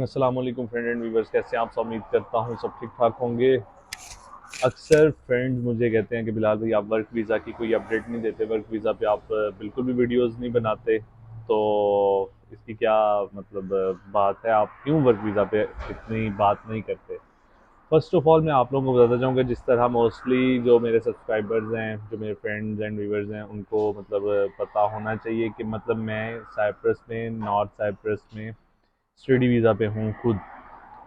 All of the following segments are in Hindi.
अस्सलाम वालेकुम फ्रेंड एंड व्यूवर्स, कैसे हैं आप सब। उम्मीद करता हूँ सब ठीक ठाक होंगे। अक्सर फ्रेंड्स मुझे कहते हैं कि बिलाल भाई आप वर्क वीज़ा की कोई अपडेट नहीं देते, वर्क वीज़ा पे आप बिल्कुल भी वीडियोस नहीं बनाते, तो इसकी क्या मतलब बात है, आप क्यों वर्क वीज़ा पे इतनी बात नहीं करते। फर्स्ट ऑफ ऑल मैं आप लोगों को बताता चाहूँ कि जिस तरह मोस्टली जो मेरे सब्सक्राइबर्स हैं, जो मेरे फ्रेंड्स एंड व्यूवर्स हैं, उनको मतलब पता होना चाहिए कि मतलब मैं साइप्रस में, नॉर्थ साइप्रस में स्टडी वीज़ा पे हूँ खुद।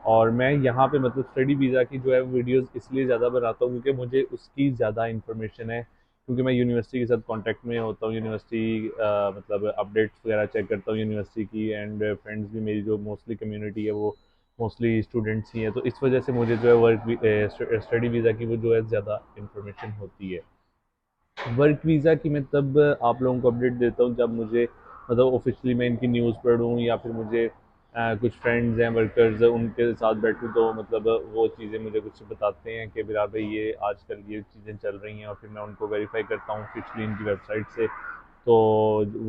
और मैं यहाँ पे मतलब स्टडी वीज़ा की जो है वीडियोस इसलिए ज़्यादा बनाता हूँ क्योंकि मुझे उसकी ज़्यादा इन्फॉर्मेशन है, क्योंकि मैं यूनिवर्सिटी के साथ कांटेक्ट में होता हूँ। यूनिवर्सिटी मतलब अपडेट्स वगैरह चेक करता हूँ यूनिवर्सिटी की, एंड फ्रेंड्स भी मेरी जो मोस्टली कम्युनिटी है वो मोस्टली स्टूडेंट्स ही हैं, तो इस वजह से मुझे जो है वर्क स्टडी वीज़ा की वो जो है ज़्यादा इन्फॉर्मेशन होती है। वर्क वीज़ा की मैं तब आप लोगों को अपडेट देता हूँ जब मुझे मतलब ऑफिशियली मैं इनकी न्यूज़ पढ़ूँ, या फिर मुझे कुछ फ्रेंड्स हैं, वर्कर्स हैं, उनके साथ बैठूँ, तो मतलब वो चीज़ें मुझे कुछ बताते हैं कि बिलाल भाई ये आजकल ये चीज़ें चल रही हैं, और फिर मैं उनको वेरीफाई करता हूँ ऑफिशियली इनकी वेबसाइट से। तो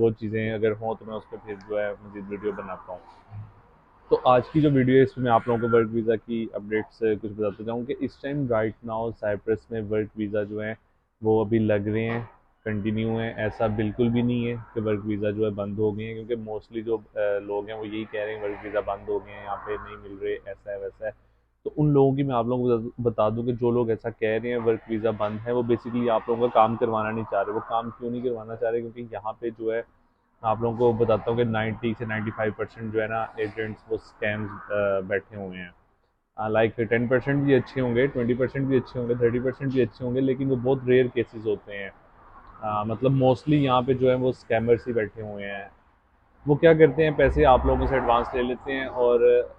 वो चीज़ें अगर हों तो मैं उस पर फिर जो है मज़ीद वीडियो बनाता हूँ। तो आज की जो वीडियो है इसमें मैं आप लोगों को वर्क वीज़ा की अपडेट्स कुछ बताता जाऊँ कि इस टाइम राइट नाउ साइप्रस में वर्क वीज़ा जो है वो अभी लग रहे हैं, कंटिन्यू है। ऐसा बिल्कुल भी नहीं है कि वर्क वीज़ा जो है बंद हो गए हैं, क्योंकि मोस्टली जो लोग हैं वो यही कह रहे हैं वर्क वीज़ा बंद हो गए हैं, यहाँ पे नहीं मिल रहे, ऐसा है वैसा है। तो उन लोगों की मैं आप लोगों को बता दूं कि जो लोग ऐसा कह रहे हैं वर्क वीज़ा बंद है, वो बेसिकली आप लोगों का काम करवाना नहीं चाह रहे। वो काम क्यों नहीं करवाना चाह रहे? क्योंकि यहाँ पे जो है आप लोगों को बताता हूँ कि 90 से 95% जो है ना एजेंट्स वो स्कैम्स बैठे हुए हैं। लाइक 10% भी अच्छे होंगे, 20% भी अच्छे होंगे, 30% भी अच्छे होंगे, लेकिन वो बहुत रेयर केसेस होते हैं। मतलब मोस्टली यहाँ पे जो है वो स्कैमर्स ही बैठे हुए हैं। वो क्या करते हैं, पैसे आप लोगों से एडवांस ले लेते हैं, और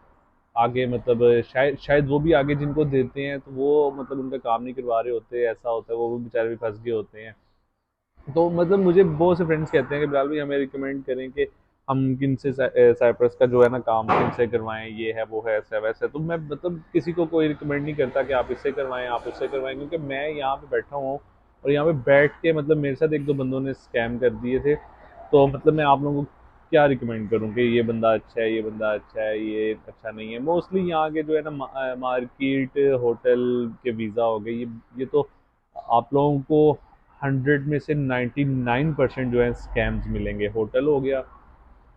आगे मतलब शायद शायद वो भी आगे जिनको देते हैं तो वो मतलब उनका काम नहीं करवा रहे होते, ऐसा होता है, वो भी बेचारे भी फंस गए होते हैं। तो मतलब मुझे बहुत से फ्रेंड्स कहते हैं कि बिलाल भाई हमें रिकमेंड करें कि हम किन से साइप्रस का जो है ना काम किन से करवाएं, ये है वो है ऐसा है, वैसा है। तो मैं मतलब किसी को कोई रिकमेंड नहीं करता कि आप इससे करवाएं, आप उससे करवाएं, क्योंकि मैं यहाँ पे बैठा हूँ और यहाँ पे बैठ के मतलब मेरे साथ एक दो बंदों ने स्कैम कर दिए थे। तो मतलब मैं आप लोगों को क्या रिकमेंड करूँ कि ये बंदा अच्छा है, ये बंदा अच्छा है, ये अच्छा नहीं है। मोस्टली यहाँ के जो है ना मार्केट, होटल के वीज़ा हो गए, ये तो आप लोगों को 100 में से 99% जो है स्कैम्स मिलेंगे। होटल हो गया,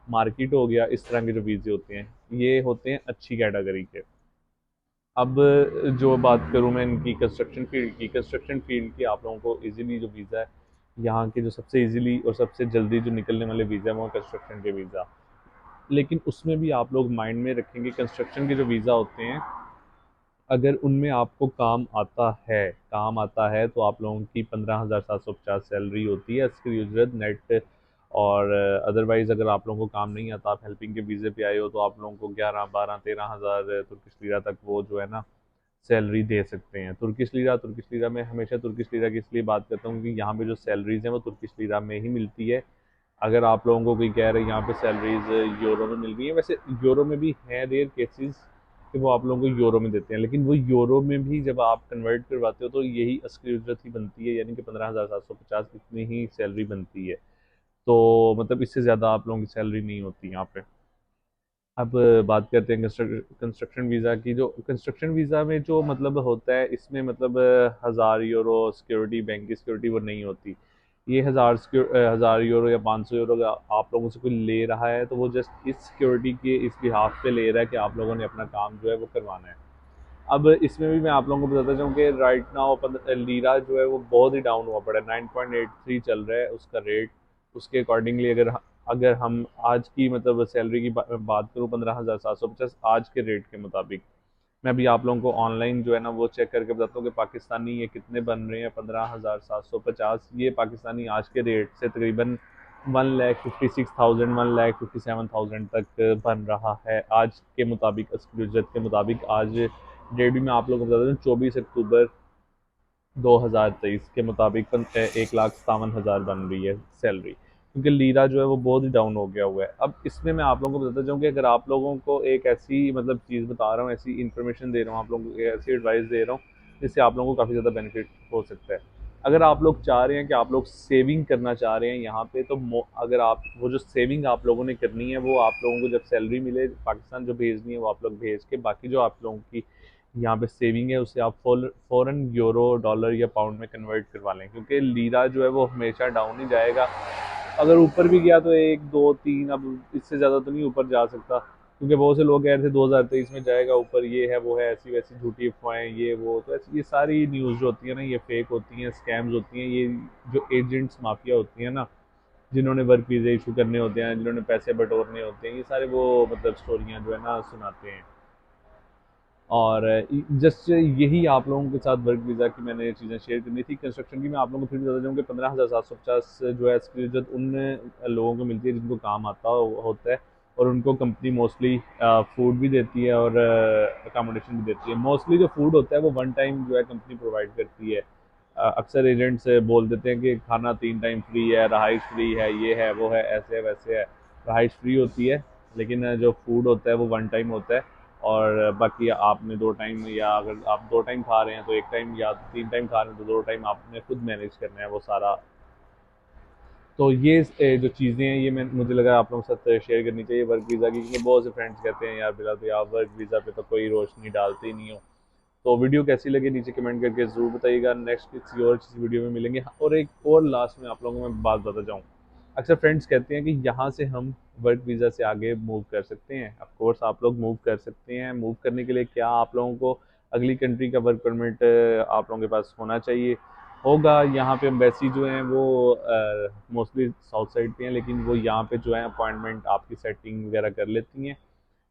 मार्केट हो गया, इस तरह के जो वीज़े होते हैं ये होते हैं अच्छी कैटेगरी के। अब जो बात करूं मैं इनकी कंस्ट्रक्शन फील्ड की, आप लोगों को इजीली जो वीज़ा है यहाँ के, जो सबसे इजीली और सबसे जल्दी जो निकलने वाले वीज़ा है वो कंस्ट्रक्शन के वीज़ा। लेकिन उसमें भी आप लोग माइंड में रखेंगे, कंस्ट्रक्शन के जो वीज़ा होते हैं अगर उनमें आपको काम आता है तो आप लोगों की 15,750 सैलरी होती है, असली उजरत नेट। और अदरवाइज़ अगर आप लोगों को काम नहीं आता, आप हेल्पिंग के वीज़े पे आए हो, तो आप लोगों को 11, 12, 13 हज़ार तुर्किश लीरा तक वो जो है ना सैलरी दे सकते हैं। तुर्किश लीरा में हमेशा तुर्किश लीरा की इसलिए बात करता हूँ क्योंकि यहाँ पे जो सैलरीज हैं वो तुर्किश लीरा में ही मिलती है। अगर आप लोगों को कोई कह रहे हैं यहाँ पे सैलरीज यूरो में मिल रही है, वैसे यूरो में भी हैं रेयर केसेस कि वो आप लोगों को यूरो में देते हैं, लेकिन वो यूरो में भी जब आप कन्वर्ट करवाते हो तो यही असली उजरत ही बनती है, यानी कि 15,750 इतनी ही सैलरी बनती है। तो मतलब इससे ज़्यादा आप लोगों की सैलरी नहीं होती यहाँ पे। अब बात करते हैं कंस्ट्रक्शन वीज़ा की। जो कंस्ट्रक्शन वीज़ा में जो मतलब होता है, इसमें मतलब 1,000 यूरो सिक्योरिटी, बैंक की सिक्योरिटी वो नहीं होती। ये 1,000 यूरो या 500 यूरो का आप लोगों से कोई ले रहा है तो वो जस्ट इस सिक्योरिटी के इस बिहाफ पे ले रहा है कि आप लोगों ने अपना काम जो है वो करवाना है। अब इसमें भी मैं आप लोगों को बताता चाहूँ कि राइट नाउ लीरा जो है वो बहुत ही डाउन हुआ पड़ा है, 9.83 चल रहा है उसका रेट। उसके अकॉर्डिंगली अगर अगर हम आज की मतलब सैलरी की बात करूँ 15,750 आज के रेट के मुताबिक, मैं अभी आप लोगों को ऑनलाइन जो है ना वो चेक करके बताता हूँ कि पाकिस्तानी ये कितने बन रहे हैं। 15,750 ये पाकिस्तानी आज के रेट से तकरीबन 1,56,000, 1,57,000 तक बन रहा है आज के मुताबिक, असली उजरत के मुताबिक। आज डेट भी मैं आप लोगों को बता दूँ 24 अक्टूबर 2023 के मुताबिक 1,57,000 बन रही है सैलरी, क्योंकि लीरा जो है वो बहुत ही डाउन हो गया हुआ है। अब इसमें मैं आप लोगों को बताता चाहूँ कि अगर आप लोगों को एक ऐसी मतलब चीज़ बता रहा हूँ, ऐसी इन्फॉर्मेशन दे रहा हूँ, आप लोगों को ऐसी एडवाइस दे रहा हूँ जिससे आप लोगों को काफ़ी ज़्यादा बेनिफिट हो सकता है। अगर आप लोग चाह रहे हैं कि आप लोग सेविंग करना चाह रहे हैं यहाँ पे, तो अगर आप वो जो सेविंग आप लोगों ने करनी है वो आप लोगों को जब सैलरी मिले पाकिस्तान जो भेजनी है वो आप लोग भेज के, बाकी जो आप लोगों की यहाँ पे सेविंग है उसे आप फ़ौरन यूरो डॉलर या पाउंड में कन्वर्ट करवा लें, क्योंकि लीरा जो है वो हमेशा डाउन ही जाएगा। अगर ऊपर भी गया तो एक दो तीन, अब इससे ज़्यादा तो नहीं ऊपर जा सकता, क्योंकि बहुत से लोग कह रहे थे 2023 में जाएगा ऊपर, ये है वो है, ऐसी वैसी झूठी अफवाहें ये वो, तो ऐसी ये सारी न्यूज़ जो होती है ना ये फेक होती हैं, स्कैम्स होती हैं। ये जो एजेंट्स माफिया होती हैं ना, जिन्होंने वर्क वीज़े इशू करने होते हैं, जिन्होंने पैसे बटोरने होते हैं, ये सारे वो मतलब स्टोरियाँ जो है ना सुनाते हैं। और जस्ट यही आप लोगों के साथ वर्क वीज़ा की मैंने चीज़ें शेयर करनी थी। कंस्ट्रक्शन की मैं आप लोगों को फिर भी बता दूँ कि 15,750 जो है इसकी इज्जत उन लोगों को मिलती है जिनको काम आता होता है, और उनको कंपनी मोस्टली फूड भी देती है और अकामोडेशन भी देती है। मोस्टली जो फूड होता है वो वन टाइम जो है कंपनी प्रोवाइड करती है। अक्सर एजेंट्स बोल देते हैं कि खाना 3 टाइम फ्री है, रहाइश फ्री है, ये है वो है, ऐसे है वैसे है। रहाइश फ्री होती है, लेकिन जो फूड होता है वो वन टाइम होता है, और बाकी आपने 2 टाइम, या अगर आप 2 टाइम खा रहे हैं तो 1 टाइम, या 3 टाइम खा रहे हैं तो 2 टाइम आपने खुद मैनेज करना है वो सारा। तो ये जो चीज़ें हैं ये मैं मुझे लगा आप लोगों के साथ शेयर करनी चाहिए वर्क वीज़ा की, क्योंकि बहुत से फ्रेंड्स कहते हैं यार बिला तो आप वर्क वीज़ा पे तो कोई रोशनी डालते ही नहीं हो। तो वीडियो कैसी लगी नीचे कमेंट करके ज़रूर बताइएगा। नेक्स्ट किसी और चीज़ वीडियो में मिलेंगे। और एक और लास्ट में आप लोगों को मैं बात बताता जाऊँ, अक्सर फ्रेंड्स कहते हैं कि यहाँ से हम वर्क वीज़ा से आगे मूव कर सकते हैं। ऑफ कोर्स आप लोग मूव कर सकते हैं। मूव करने के लिए क्या आप लोगों को अगली कंट्री का वर्क परमिट आप लोगों के पास होना चाहिए, होगा। यहाँ पे एम्बेसी जो हैं वो मोस्टली साउथ साइड पे हैं, लेकिन वो यहाँ पे जो है अपॉइंटमेंट आपकी सेटिंग वगैरह कर लेती हैं।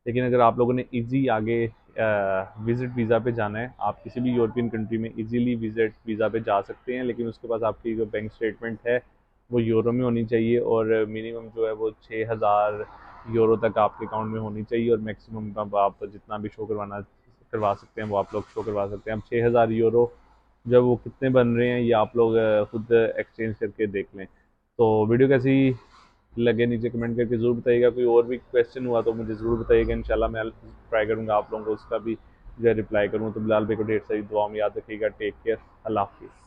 लेकिन अगर आप लोगों ने इजी आगे विज़िट वीज़ा पे जाना है, आप किसी भी यूरोपियन कंट्री में इजीली विज़िट वीज़ा पे जा सकते हैं, लेकिन उसके पास आपकी जो बैंक स्टेटमेंट है वो यूरो में होनी चाहिए, और मिनिमम जो है वो 6,000 यूरो तक आपके अकाउंट में होनी चाहिए, और मैक्सिमम अब आप जितना भी शो करवा सकते हैं वो आप लोग शो करवा सकते हैं। अब 6,000 यूरो जब वो कितने बन रहे हैं ये आप लोग खुद एक्सचेंज करके देख लें। तो वीडियो कैसी लगे नीचे कमेंट करके ज़रूर बताइएगा। कोई और भी क्वेश्चन हुआ तो मुझे ज़रूर बताइएगा, इंशाल्लाह मैं ट्राई करूँगा आप लोगों को उसका भी जो है रिप्लाई करूँ। तो बिलाल भाई को ढेर सारी दुआ में याद रखिएगा। टेक केयर, अल्लाह हाफिज़।